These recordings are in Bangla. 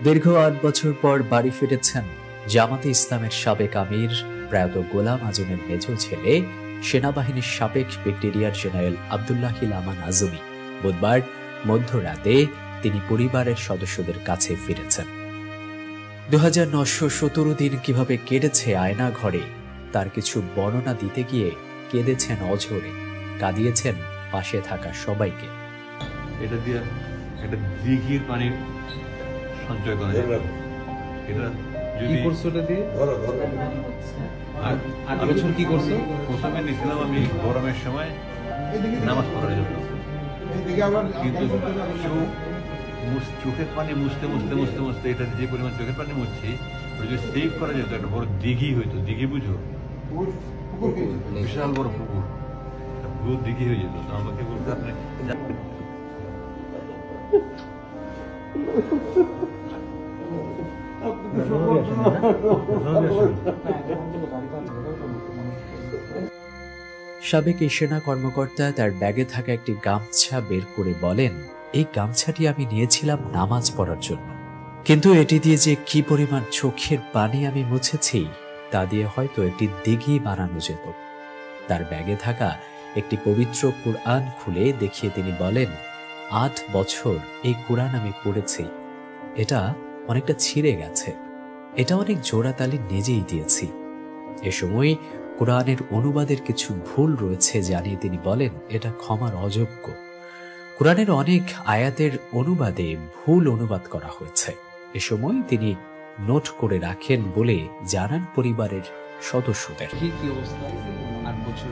দীর্ঘ ৮ বছর পর বাড়ি ফিরেছেন জামাতে ইসলামের সাবেক আমির প্রয়াত গোলাম আজমের মেজ ছেলে সেনাবাহিনীর সাবেক ব্রিগেডিয়ার জেনারেল আব্দুল্লাহিল আমান আজমি। বুধবার মধ্যরাতে তিনি পরিবারের সদস্যদের কাছে ফিরেছেন। 2917 দিন কিভাবে কেটেছে আয়না ঘরে তার কিছু বর্ণনা দিতে গিয়ে কেঁদেছেন অঝরে, কাঁদিয়েছেন পাশে থাকা সবাইকে। এটা দিয়ে একটা দিঘির পানি সঞ্চয় করা যাবে। এটা যদি কি করছো? প্রথমে নিয়েছিলাম আমি গরমের সময় নামাজ পড়ার জন্য, কিন্তু চোখের পানি মুছতে মুছতে মুছতে মুছতে এটা যে পরিমাণ চোখের পানি মুছছি যদি সেভ করা যেত একটা বড় দিঘি হইতো। দিঘি বুঝো? বিশাল বড় পুকুর, পুরো দিঘি হয়ে যেত। আমাকে বলতে আপনি সাবেক এই সেনা কর্মকর্তা তার ব্যাগে থাকা একটি গামছা বের করে বলেন, এই গামছাটি আমি নিয়েছিলাম নামাজ পড়ার জন্য, কিন্তু এটি দিয়ে যে কি পরিমাণ চোখের পানি আমি মুছেছি তা দিয়ে হয়তো একটি দিঘি বানানো যেত। তার ব্যাগে থাকা একটি পবিত্র কুরআন খুলে দেখিয়ে তিনি বলেন, 8 বছর এই কুরআন আমি পড়েছি, এটা অনেকটা ছিঁড়ে গেছে, এটা অনেক জোড়াতালি নিজেই দিয়েছি। এ সময় কুরআনের অনুবাদের কিছু ভুল রয়েছে জানিয়ে তিনি বলেন, এটা ক্ষমার অযোগ্য। কুরআনের অনেক আয়াতের অনুবাদে ভুল অনুবাদ করা হয়েছে। এ সময় তিনি নোট করে রাখেন বলে জানান পরিবারের সদস্যদের। কি অবস্থা 8 বছর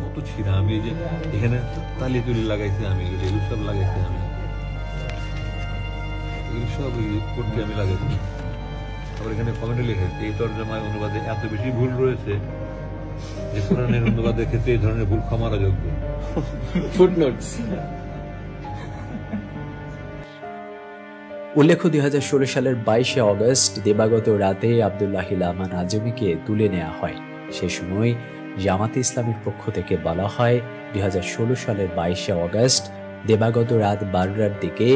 কত ছিঁড়া, আমি যে এখানে তালি তুলি লাগাইছি, আমি এগুলো সব লাগাইছি, আমি এগুলো সব করতে আমি লাগাইছি। আবার এখানে কমেন্টে লিখেছে এই তর্জমায় অনুবাদে এত বেশি ভুল রয়েছে যে কোরআনের অনুবাদের ক্ষেত্রে এই ধরনের ভুল ক্ষমার অযোগ্য। ফুটনোটস। উল্লেখ্য 2016 সালের 22শে অগস্ট দিবাগত রাতে আব্দুল্লাহিল আমান আজমিকে তুলে নেওয়া হয়। সে সময় জামাতে ইসলামের পক্ষ থেকে বলা হয় 2016 সালের 22শে অগস্ট দিবাগত রাত 12টার দিকে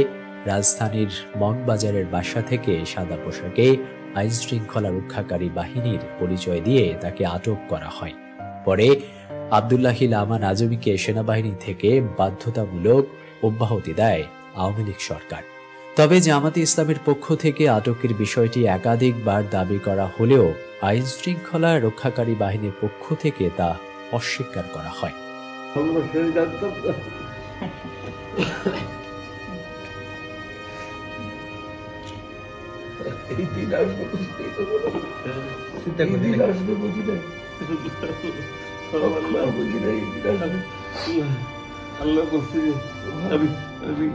রাজধানীর মগবাজারের বাসা থেকে সাদা পোশাকে আইন শৃঙ্খলা রক্ষাকারী বাহিনীর পরিচয় দিয়ে তাকে আটক করা হয়। পরে আব্দুল্লাহিল আমান আজমিকে সেনাবাহিনী থেকে বাধ্যতামূলক অব্যাহতি দেয় আওয়ামী লীগ সরকার। তবে জামাতে ইসলামের পক্ষ থেকে আটকের বিষয়টি একাধিকবার দাবি করা হলেও আইন শৃঙ্খলা রক্ষাকারী বাহিনীর পক্ষ থেকে তা অস্বীকার করা হয়। আল্লাহ বলছে আমি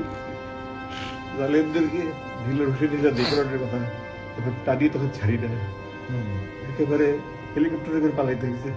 জালেমদেরকে ঢিলের হুসে নিজা দেখলার কথা এবার টানিয়ে তখন ছাড়ি না, একেবারে হেলিকপ্টারে করে পালাইতে হয়েছে।